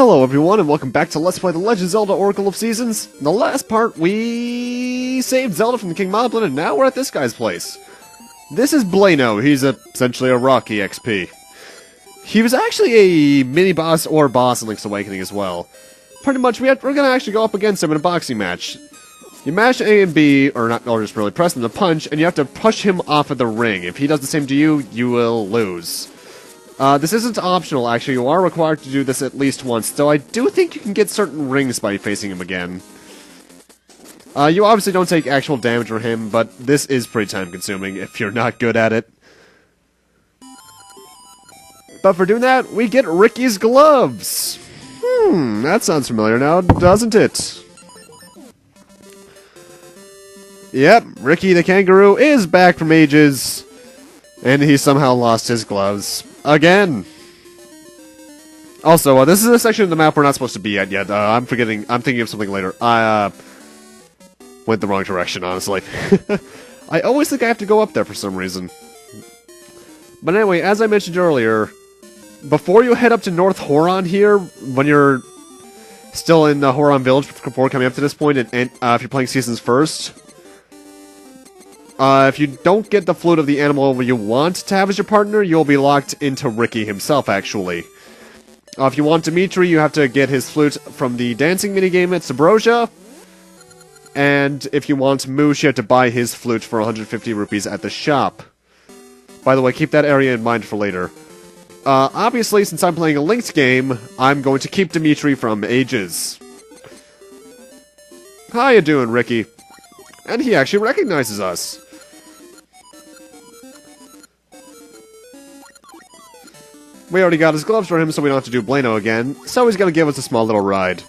Hello everyone and welcome back to Let's Play The Legend of Zelda Oracle of Seasons. In the last part, we saved Zelda from the King Moblin and now we're at this guy's place. This is Blaino. He's essentially a Rocky XP. He was actually a mini-boss or boss in Link's Awakening as well. Pretty much, we're gonna actually go up against him in a boxing match. You mash A and B, or just really press them to punch, and you have to push him off of the ring. If he does the same to you, you will lose. This isn't optional, actually. You are required to do this at least once, though I do think you can get certain rings by facing him again. You obviously don't take actual damage from him, but this is pretty time-consuming if you're not good at it. But for doing that, we get Ricky's gloves! That sounds familiar now, doesn't it? Yep, Ricky the kangaroo is back from ages, and he somehow lost his gloves. Again! Also, this is a section of the map we're not supposed to be at yet. I'm thinking of something later. I, went the wrong direction, honestly. I always think I have to go up there for some reason. But anyway, as I mentioned earlier, before you head up to North Horon here, when you're still in the Horon Village before coming up to this point, and if you're playing Seasons first, if you don't get the flute of the animal you want to have as your partner, you'll be locked into Ricky himself, actually. If you want Demitri, you have to get his flute from the dancing minigame at Sabrosia. And if you want Moosh, you have to buy his flute for 150 rupees at the shop. By the way, keep that area in mind for later. Obviously, since I'm playing a linked game, I'm going to keep Demitri from ages. How you doing, Ricky? And he actually recognizes us. We already got his gloves for him, so we don't have to do Blaino again, so he's gonna give us a small little ride.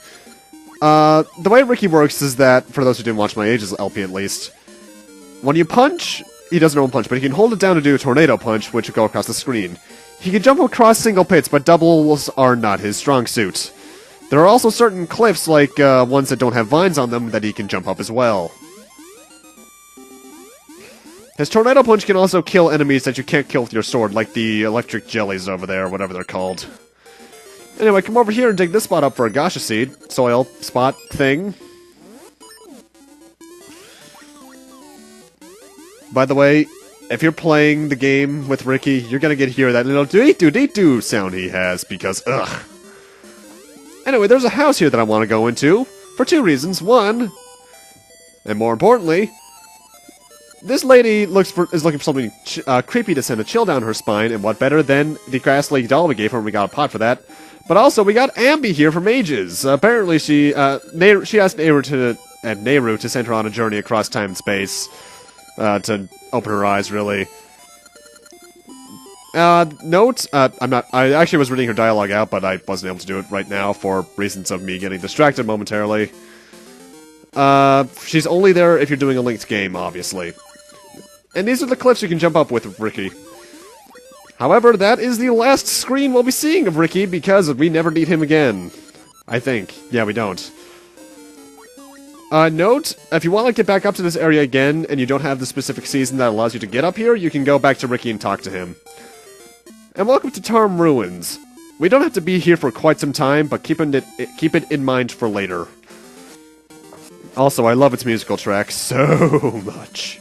The way Ricky works is that, for those who didn't watch my Ages LP at least, when you punch, he does normal punch, but he can hold it down to do a tornado punch, which will go across the screen. He can jump across single pits, but doubles are not his strong suit. There are also certain cliffs, like ones that don't have vines on them, that he can jump up as well. His tornado punch can also kill enemies that you can't kill with your sword, like the electric jellies over there, whatever they're called. Anyway, come over here and dig this spot up for a Gasha seed. Soil spot thing. By the way, if you're playing the game with Ricky, you're gonna hear that little doo-doo-doo-doo sound he has, because, ugh. Anyway, there's a house here that I want to go into, for two reasons. One, and more importantly, this lady is looking for something creepy to send a chill down her spine, and what better than the grass lake doll we gave her, and we got a pot for that. But also, we got Ambi here from ages. Apparently, she asked Nehru to send her on a journey across time and space, to open her eyes, really. Note, I actually was reading her dialogue out, but I wasn't able to do it right now for reasons of me getting distracted momentarily. She's only there if you're doing a linked game, obviously. And these are the cliffs you can jump up with Ricky. However, that is the last screen we'll be seeing of Ricky, because we never need him again. I think. Yeah, we don't. Note, if you want to get back up to this area again, and you don't have the specific season that allows you to get up here, you can go back to Ricky and talk to him. And welcome to Tarm Ruins. We don't have to be here for quite some time, but keep it in mind for later. Also, I love its musical track so much.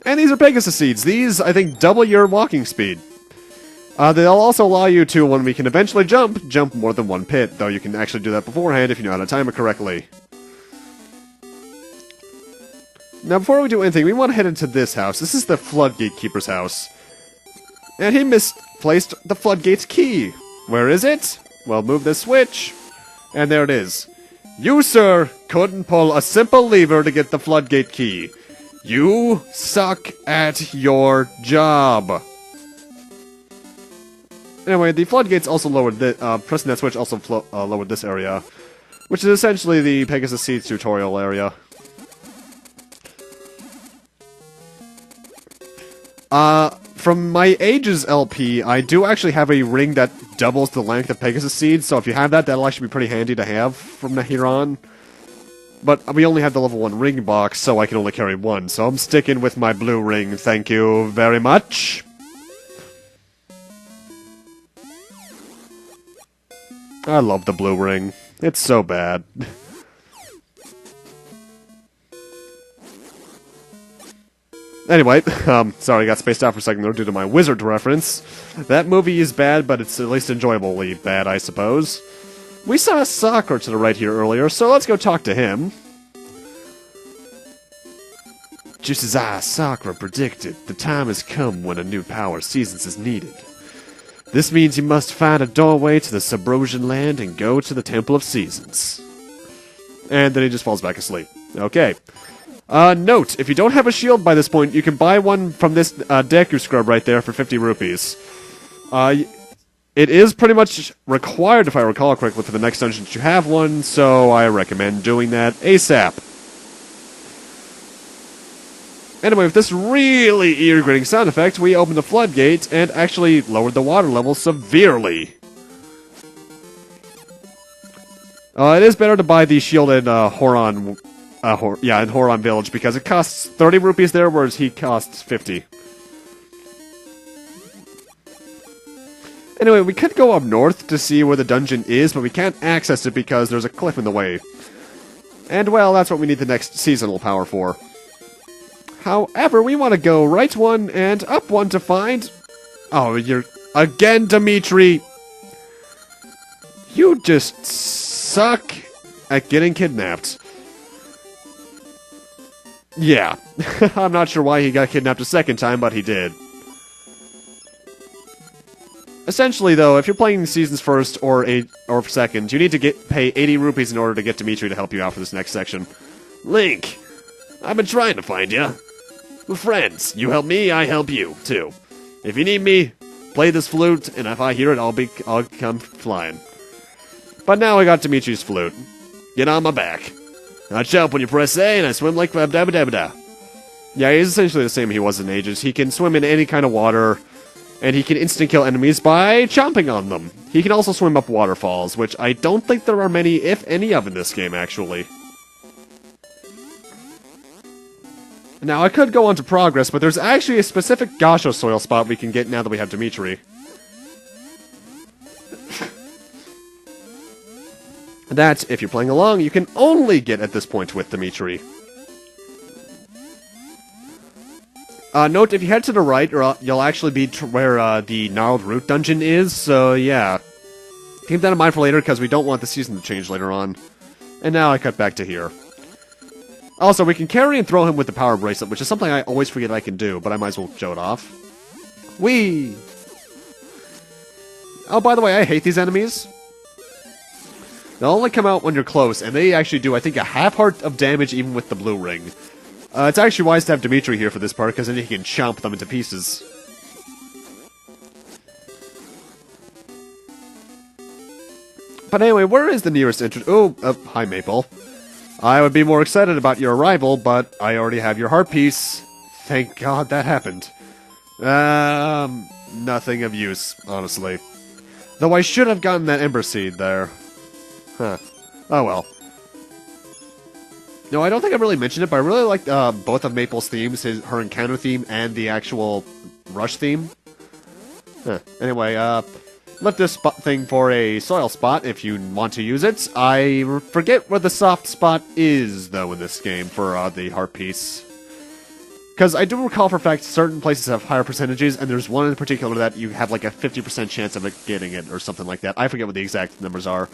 And these are Pegasus seeds. These, I think, double your walking speed. They'll also allow you to, when we can eventually jump more than one pit, though you can actually do that beforehand if you know how to time it correctly. Now, before we do anything, we want to head into this house. This is the Floodgate Keeper's house. And he misplaced the Floodgate's key. Where is it? Well, move this switch. And there it is. You, sir, couldn't pull a simple lever to get the Floodgate key. You suck at your job. Anyway, the floodgates also lowered pressing that switch also lowered this area, which is essentially the Pegasus Seeds tutorial area. From my Ages LP, I do actually have a ring that doubles the length of Pegasus Seeds, so if you have that, that'll actually be pretty handy to have from here on. But we only have the level 1 ring box, so I can only carry one, so I'm sticking with my blue ring, thank you very much. I love the blue ring. It's so bad. Anyway, sorry I got spaced out for a second there due to my Wizard reference. That movie is bad, but it's at least enjoyably bad, I suppose. We saw Sakura to the right here earlier, so let's go talk to him. Just as I, Sakura, predicted, the time has come when a new power seasons is needed. This means you must find a doorway to the Subrosian land and go to the Temple of Seasons. And then he just falls back asleep. Okay. Note, if you don't have a shield by this point, you can buy one from this Deku scrub right there for 50 rupees. It is pretty much required, if I recall correctly, for the next dungeon that you have one, so I recommend doing that ASAP. Anyway, with this really ear-gritting sound effect, we opened the floodgate and actually lowered the water level severely. It is better to buy the shield in Horon Village, because it costs 30 rupees there, whereas he costs 50. Anyway, we could go up north to see where the dungeon is, but we can't access it because there's a cliff in the way. And, well, that's what we need the next seasonal power for. However, we want to go right one and up one to find... Oh, you're... Again, Demitri! You just suck at getting kidnapped. Yeah. I'm not sure why he got kidnapped a second time, but he did. Essentially, though, if you're playing Seasons first or second, you need to pay 80 rupees in order to get Demitri to help you out for this next section. Link! I've been trying to find you. We're friends. You help me, I help you, too. If you need me, play this flute, and if I hear it, I'll come flying. But now I got Dimitri's flute. Get on my back. I jump when you press A, and I swim like da-da-da-da. Yeah, he's essentially the same he was in Ages. He can swim in any kind of water, and he can instant kill enemies by chomping on them. He can also swim up waterfalls, which I don't think there are many, if any, of in this game, actually. Now, I could go on to progress, but there's actually a specific Gasho soil spot we can get now that we have Demitri. That, if you're playing along, you can only get at this point with Demitri. Note, if you head to the right, you'll actually be where the Gnarled Root dungeon is, so yeah. Keep that in mind for later, because we don't want the season to change later on. And now I cut back to here. Also, we can carry and throw him with the power bracelet, which is something I always forget I can do, but I might as well show it off. Whee! Oh, by the way, I hate these enemies. They'll only come out when you're close, and they actually do, I think, a half heart of damage even with the blue ring. It's actually wise to have Demitri here for this part, because then he can chomp them into pieces. But anyway, where is the nearest entrance? Oh, hi, Maple. I would be more excited about your arrival, but I already have your heart piece. Thank God that happened. Nothing of use, honestly. Though I should have gotten that Ember Seed there. Huh. Oh well. No, I don't think I really mentioned it, but I really like both of Maple's themes, her encounter theme and the actual Rush theme. Huh. Anyway, left this thing for a soil spot if you want to use it. I forget where the soft spot is, though, in this game for the heart piece. Because I do recall for a fact certain places have higher percentages, and there's one in particular that you have like a 50% chance of it getting it, or something like that. I forget what the exact numbers are.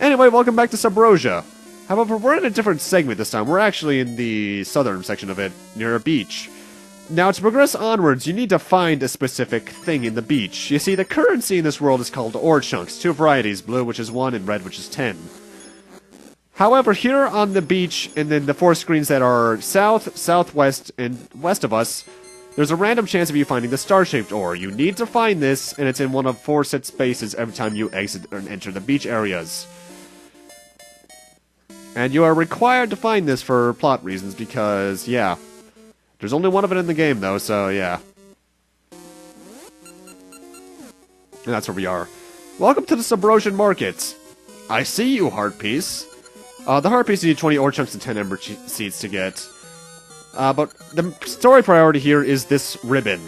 Anyway, welcome back to Subrosia. However, we're in a different segment this time. We're actually in the southern section of it, near a beach. Now, to progress onwards, you need to find a specific thing in the beach. You see, the currency in this world is called ore chunks, 2 varieties, blue, which is 1, and red, which is 10. However, here on the beach, and then the 4 screens that are south, southwest, and west of us, there's a random chance of you finding the star-shaped ore. You need to find this, and it's in one of 4 set spaces every time you exit and enter the beach areas. And you are required to find this for plot reasons, because, yeah. There's only one of it in the game, though, so yeah. And that's where we are. Welcome to the Subrosian Market. I see you, Heart Piece. The Heart Piece you need 20 ore chunks and 10 Ember Seeds to get. But the story priority here is this ribbon,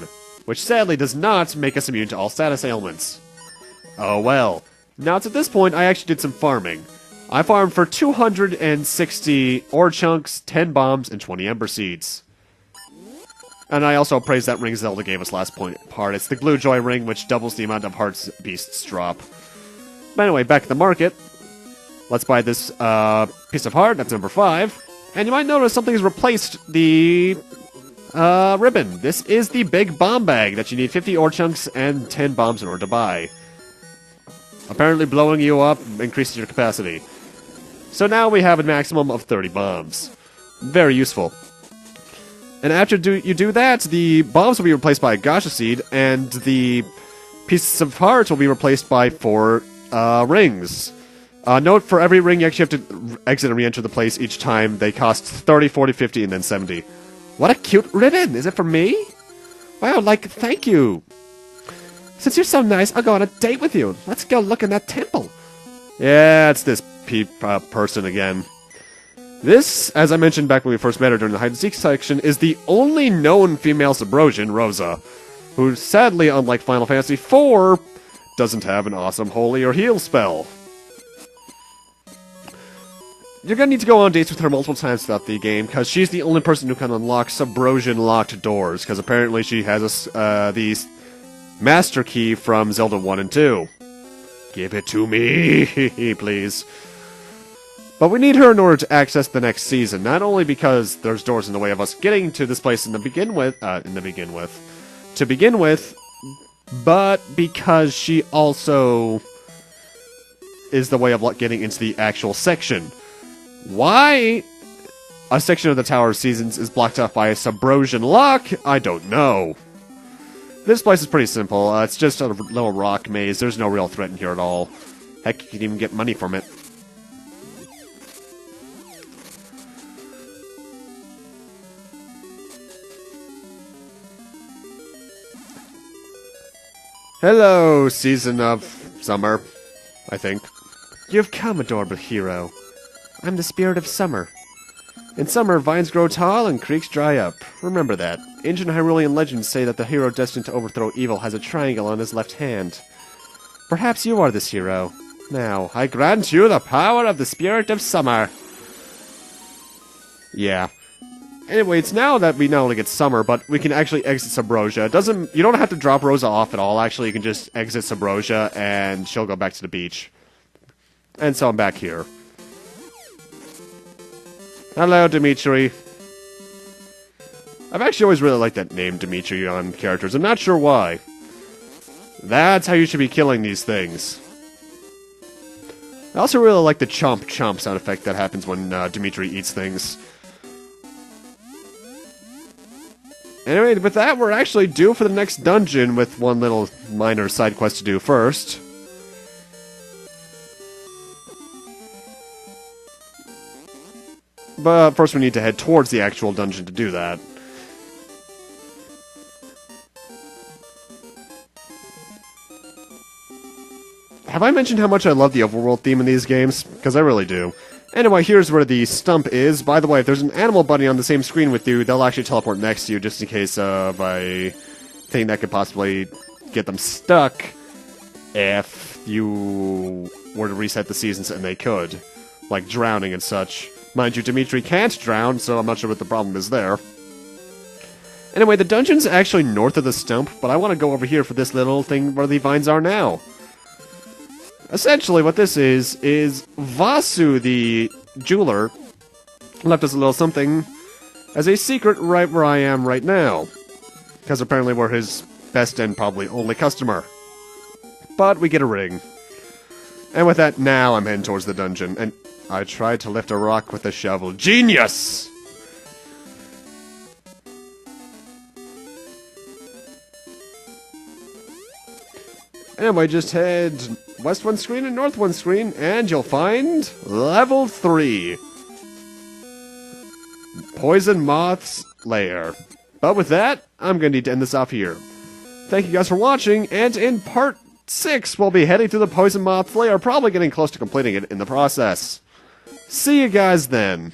which sadly does not make us immune to all status ailments. Oh well. Now, it's at this point, I actually did some farming. I farmed for 260 ore chunks, 10 bombs, and 20 ember seeds. And I also praised that ring Zelda gave us last part. It's the Glue Joy ring, which doubles the amount of hearts beasts drop. But anyway, back at the market. Let's buy this piece of heart. That's number 5. And you might notice something has replaced the ribbon. This is the big bomb bag that you need 50 ore chunks and 10 bombs in order to buy. Apparently blowing you up increases your capacity. So now we have a maximum of 30 bombs. Very useful. And after you do that, the bombs will be replaced by a gacha seed, and the pieces of hearts will be replaced by 4 rings. Note, for every ring, you actually have to exit and re-enter the place each time. They cost 30, 40, 50, and then 70. What a cute ribbon! Is it for me? Wow, thank you! Since you're so nice, I'll go on a date with you. Let's go look in that temple. Yeah, it's this person again. This, as I mentioned back when we first met her during the hide-and-seek section, is the only known female Subrosian, Rosa, who, sadly, unlike Final Fantasy IV, doesn't have an awesome holy or heal spell. You're gonna need to go on dates with her multiple times throughout the game, because she's the only person who can unlock Subrosian locked doors, because apparently she has the Master Key from Zelda 1 and 2. Give it to me, please. But we need her in order to access the next season, not only because there's doors in the way of us getting to this place to begin with, but because she also is the way of getting into the actual section. Why a section of the Tower of Seasons is blocked off by a Subrosian lock, I don't know. This place is pretty simple. It's just a little rock maze. There's no real threat in here at all. Heck, you can even get money from it. Hello, season of summer, I think. You've come, adorable hero. I'm the spirit of summer. In summer, vines grow tall and creeks dry up. Remember that. Ancient Hyrulean legends say that the hero destined to overthrow evil has a triangle on his left hand. Perhaps you are this hero. Now, I grant you the power of the spirit of summer. Yeah. Anyway, it's now that we not only get summer, but we can actually exit Subrosia. You don't have to drop Rosa off at all, actually. You can just exit Subrosia, and she'll go back to the beach. And so I'm back here. Hello, Demitri. I've actually always really liked that name, Demitri, on characters. I'm not sure why. That's how you should be killing these things. I also really like the chomp chomp sound effect that happens when Demitri eats things. Anyway, with that, we're actually due for the next dungeon with one little minor side quest to do first. But first we need to head towards the actual dungeon to do that. Have I mentioned how much I love the overworld theme in these games? Because I really do. Anyway, here's where the stump is. By the way, if there's an animal bunny on the same screen with you, they'll actually teleport next to you, just in case of a thing that could possibly get them stuck if you were to reset the seasons, and they could. Like drowning and such. Mind you, Demitri can't drown, so I'm not sure what the problem is there. Anyway, the dungeon's actually north of the stump, but I want to go over here for this little thing where the vines are now. Essentially, what this is Vasu, the jeweler, left us a little something as a secret right where I am right now. Because apparently we're his best and probably only customer. But we get a ring. And with that, now I'm heading towards the dungeon. And I tried to lift a rock with a shovel. Genius! Anyway, just head west one screen and north one screen, and you'll find level 3. Poison Moth's Lair. But with that, I'm going to need to end this off here. Thank you guys for watching, and in part 6, we'll be heading through the Poison Moth's Lair, probably getting close to completing it in the process. See you guys then.